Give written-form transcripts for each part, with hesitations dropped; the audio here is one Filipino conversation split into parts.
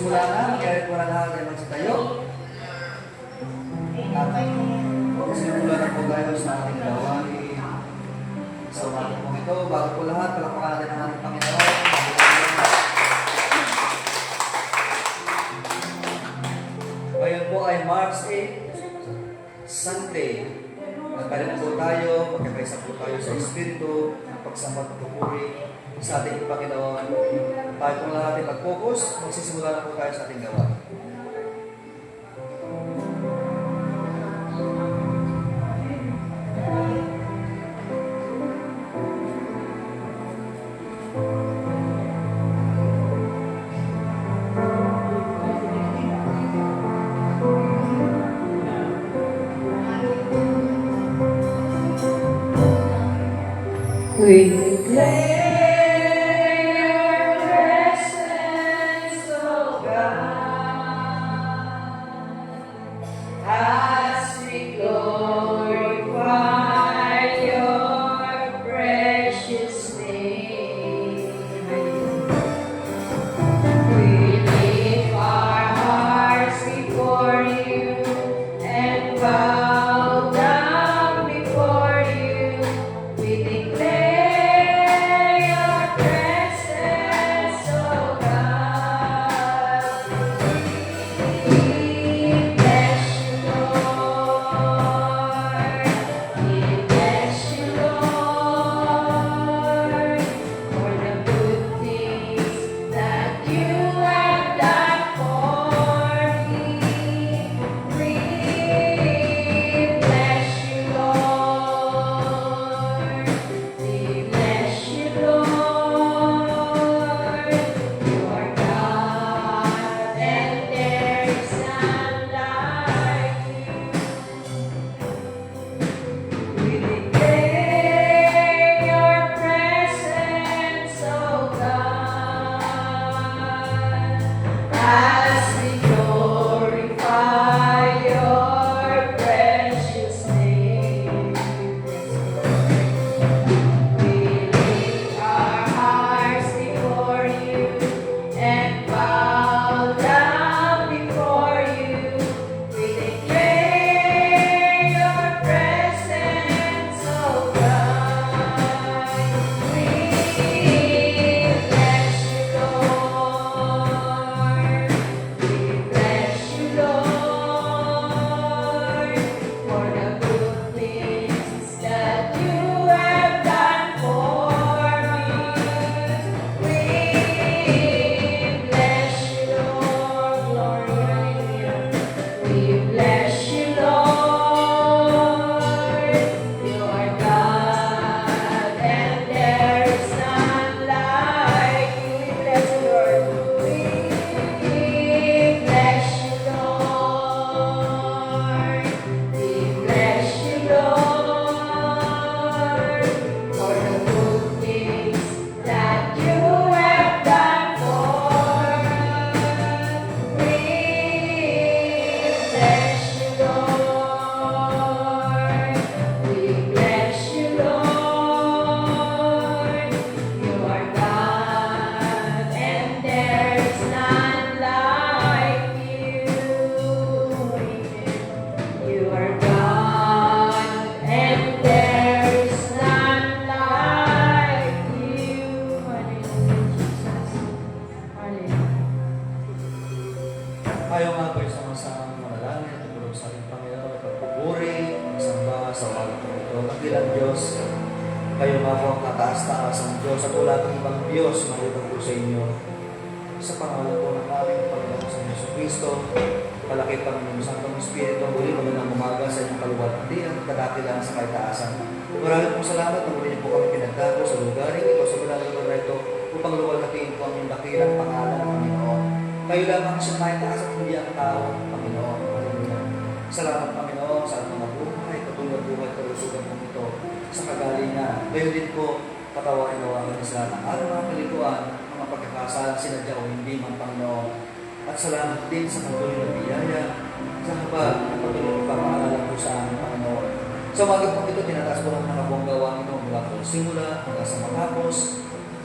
magsisimula na, kaya po na lahat ay magsitayo. At magsisimula na po tayo sa ating gawain. Sa umaga po ito, bago po lahat, palakpakan natin ang ating Panginoon. Ngayon po ay March 8, Sunday. Nagkaroon po tayo, magkakaisa po tayo sa Espiritu, ng pagsamba at pupuri sa ating Panginoon. Tayo po lahat ay mag-focus, magsisimula na po tayo sa ating gawain. We declare Tayo nga po ay sama-samang manalangin at tumulong sa ating Panginoon at pagpupuri, magsamba sa umaga po ito. Nagilang Diyos, kayo nga po ang kataas-taas ang Diyos at wala kang ibang Diyos maliban po sa inyo. Sa pangalan po ng aming Panginoon sa Yesu Cristo, palaki Panginoon Santong Espiritu, muli magandang umaga sa inyong kaluwalhatian, kadakilan sa kaitaasan. Maraming pong salamat na muli niyo po kami pinagdago sa lugaring ito, sa bulang lugar na ito, upang luwalhatiin po ang inyong dakilang pangalan ng Panginoon. Kayo lamang siya may taas at hindi ang tao, Panginoon. Hallelujah. Salamat, Panginoon, sa mga buhay, katulad buhay, kalusugan po ito sa kagalingan. Kayo din po, patawarin-tawarin sa ng araw-araw kalituan, mga pagkakasalang sinadya o hindi man, Panginoon. At salamat din sa patuloy na biyaya, sa habag na patuloy pamaalala po sa aming Panginoon. Sa umaga po ito, tinataas po ng mga buong gawa nito mula po simula, hanggang sa matapos.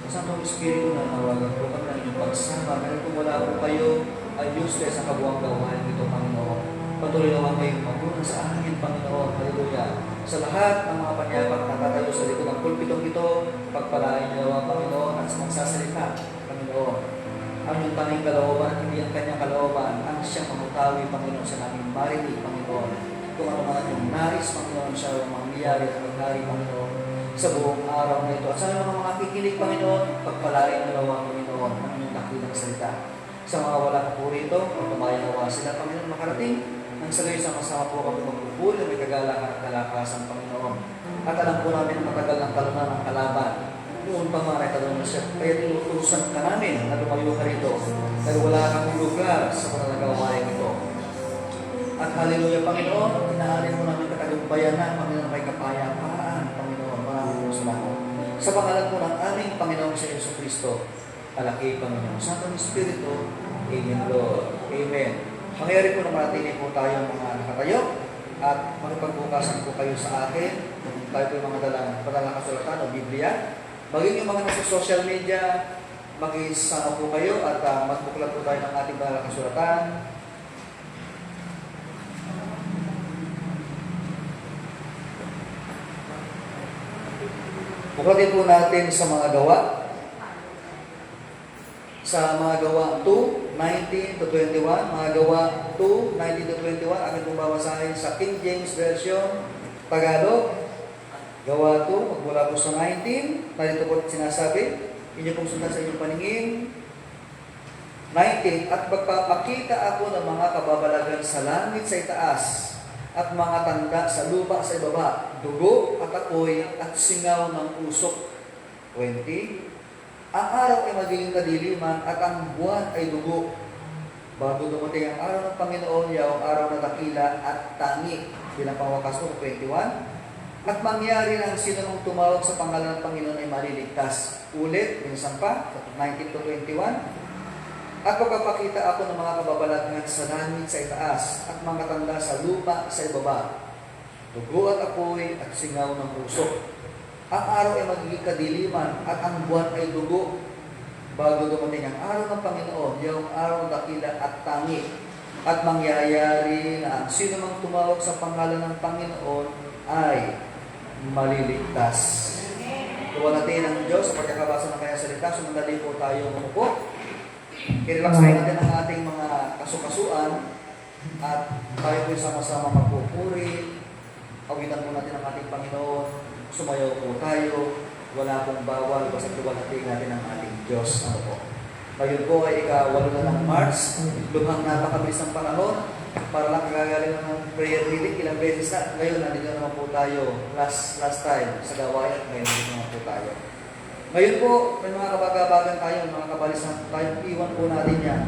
Santong Espiritu na nawagan po kami ng inyong pagsama. Dahil kung wala po kayo, ay useless ang kabuang gawain nito, Panginoon. Patuloy naman kayong magunan sa akin, Panginoon. Hallelujah. Sa lahat ng mga panyapak na tatayo sa likod ng pulpitong ito, pagpalain niyo naman, Panginoon, at sa magsasalita, Panginoon. Ang yung tanging kalooban at hindi ang kanyang kalooban, ang siyang mamutawi, Panginoon, sa naming marinig, Panginoon. Kung ano man yung nais, Panginoon, siya ang mangyayari at maghari, Panginoon, sa buong araw na ito. At sa mga makikinig, Panginoon, pagpalain niyo naman, Panginoon, ang inyong dakilang salita. Sa mga wala pa po rito, pagpamayan nawa sila, Panginoon, makarating. Nang sa gayon, sama-sama po kami magpupuli, may kagalakan at kalakasan, Panginoon. At alam po namin ang matagal ng talunan ng kalaban. Noon pa man ay talon na siya. Kaya tinutusan ka namin na lumayo ka rito. Dahil wala kang lugar sa pananagawain ito. At hallelujah, Panginoon, inaalin mo namin katagumpayan na, Panginoon, may kapayapaan, Panginoon, maraming salamat. Sa pangalan po ng aming Panginoon sa Yesu Kristo, alaki, Panginoon, Santong Espiritu, Amen, Lord. Amen. Mangyari po na matili po tayo mga nakatayo at makipagbukasan po kayo sa akin. Tayo po yung mga padalang kasulatan o Biblia. Maging yung mga nasa social media, mag-isama po kayo at magbuklat po tayo ng ating padalang kasulatan. Buklatin po natin sa mga gawa. Sa mga gawa 2, 19 to 21, mga gawa 2, 19 to 21, akin pong babasahin sa King James Version, Tagalog. Gawa 2, magmula po sa 19, narito po sinasabi, inyo pong sundan sa inyong paningin. 19, at magpapakita ako ng mga kababalagan sa langit sa itaas, at mga tanda sa lupa sa ibaba, dugo at apoy at singaw ng usok. 20, ang araw ay magiging kadiliman at ang buwan ay dugo. Bago dumating ang araw ng Panginoon, yaong araw na dakila at tangi. Bilang pangwakas po, 21. At mangyari ng sino nung tumawag sa pangalan ng Panginoon ay maliligtas. Ulit, minsan pa, 19 to 21. At pagpapakita ako ng mga kababalagan sa langit sa itaas at mga tanda sa lupa sa ibaba. Dugo at apoy at singaw ng usok. Ang araw ay magiging kadiliman at ang buwan ay dugo. Bago dumating ang araw ng Panginoon, yung araw ng dakila at tangi. At mangyayari na ang sino mang tumawag sa pangalan ng Panginoon ay maliligtas. Tuwalatin ang Diyos sa pagkakabasa ng kanyang salita. Sumandali po tayo umupo. I-relax natin ang ating mga kasukasuan at tayo po sama-sama magpupuri. Awitan po natin ang ating Panginoon. Sumayaw po tayo, wala pong bawal, basta tuwalatin natin ang ating Diyos. Ano po? Ngayon po ay ika-8 na ng March, lumang napakabilis ng panahon, para lang kagagaling ng prayer meeting, ilang beses na. Ngayon, nandito naman po tayo, last time, sa gawain, ngayon nandito naman po tayo. Ngayon po, may mga kabagabagan tayo, mga kabalisan tayo, iwan po natin yan.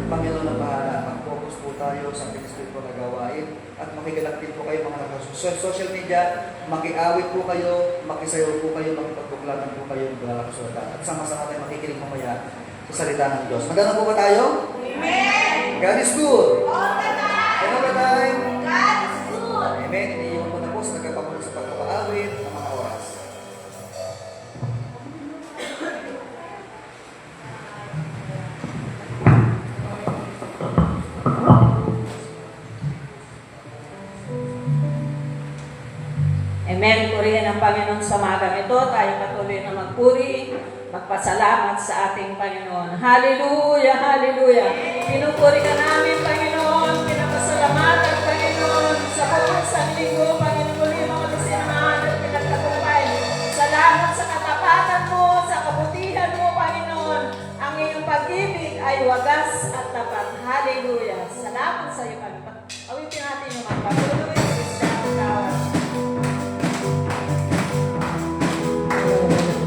Panginoon ang bahala. Mag-focus po tayo sa ministry po na gawain at makigalaktin po kayo mga social media, makiawit po kayo, makisayaw po kayo, makipagbuklatan po kayo ng mga kasulatan. At sama-sama tayo makikinig mamaya sa salita ng Diyos. Maganda po ba tayo? Amen! God is good! All the time! All the time! God is good! Amen! Iniiwan ko na po sa nagkapapunod sa pagpapaawit ng mga oras. Amen. Purihin ang Panginoon sa magang ito. Tayo patuloy na magpuri, magpasalamat sa ating Panginoon. Hallelujah! Hallelujah! Pinupuri ka namin, Panginoon. Pinapasalamatan, Panginoon, sa buong sanlinggo, Panginoon, muli mga kasinahan at pinagtagumpay. Salamat sa katapatan mo, sa kabutihan mo, Panginoon. Ang iyong pag-ibig ay wagas at tapat. Hallelujah! Salamat sa iyo, Panginoon. Awitin natin yung magpatuloy. Kristiyan tawad. Hallelujah.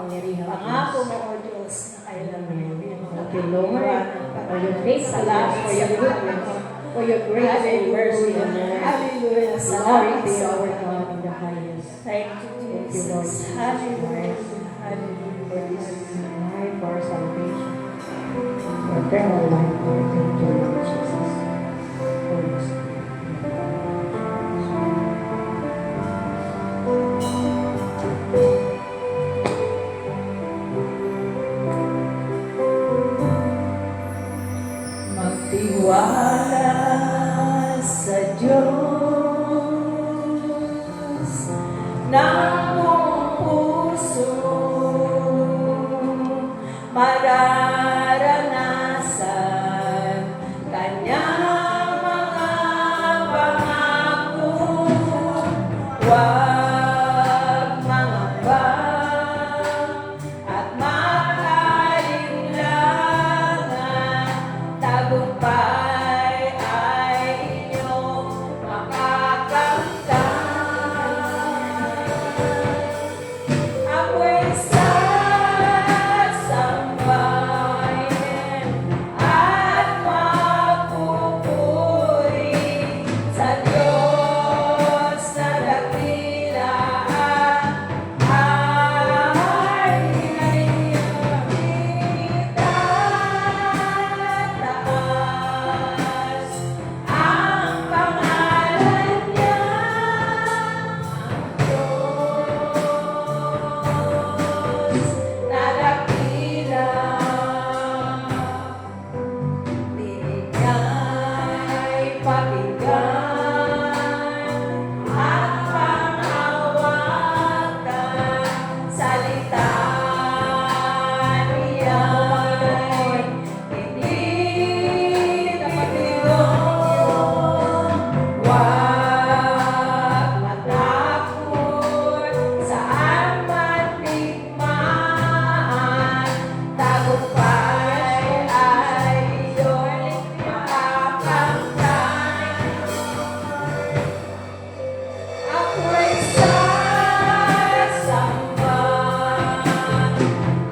kapangyarihan. Pangako mo, O Diyos, na kailangan hindi mo Thank you, Lord, for your faithfulness, for your goodness, for your grace and mercy, O Lord. Hallelujah. Glory Salamat be sa our Lord. God in the highest. Thank you, Thank you, Lord. Jesus. Hallelujah. Hallelujah. For this night, for our salvation, for eternal life, Lord. Thank you, Lord Jesus. Holy Spirit. Magtiwala sa Diyos ng buong puso, mararanasan Kanyang mga pangako. Huwag mangamba at mag-alinlangan, tagumpay ay iyong makakamtan. Ako'y sasambahin at magpupuri sa Diyos na dakila ay itataas ang pangalan niya, Diyos na dakila. Tinig niya'y pakinggan at panghawakan, salita niya'y hindi napatigong. Huwag matakot, saan man digmaan, tagumpay ay iyong makakamtan. Ako'y sasamba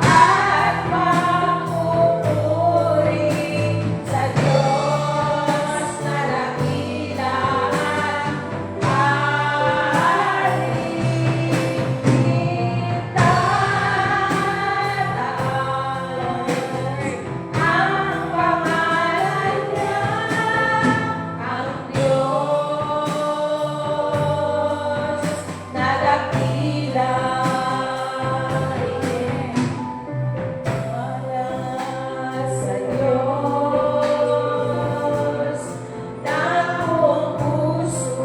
at magpupuri sa Diyos na dakila at itataas ang pangalan niya, ang Diyos na dakila. Wala sa Diyos ng buong puso,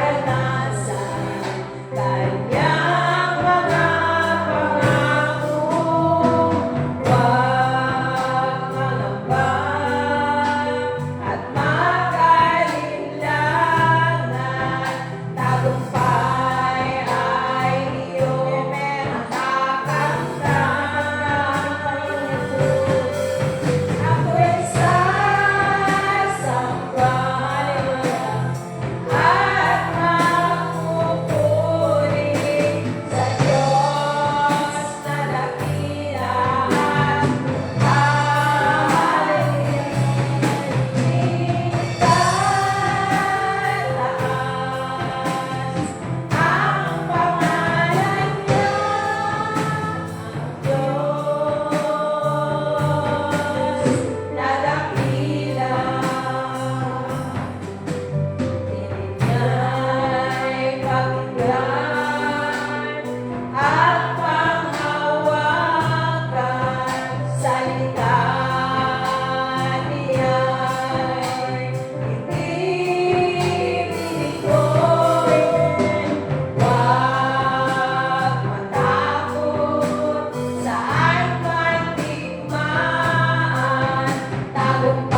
mararanasan Kanyang mga pangako. Huwag mangamba at mag-alinlangan, tagumpay ay iyong makakamtan. Ako'y sasamba at magpupuri sa Diyos na dakila ay itataas ang pangalan niya, Diyos na dakila. Tinig niya'y pakinggan at panghawakan, salita niya'y hindi bibigyan. Huwag matakot, saan man digmaan, tagumpay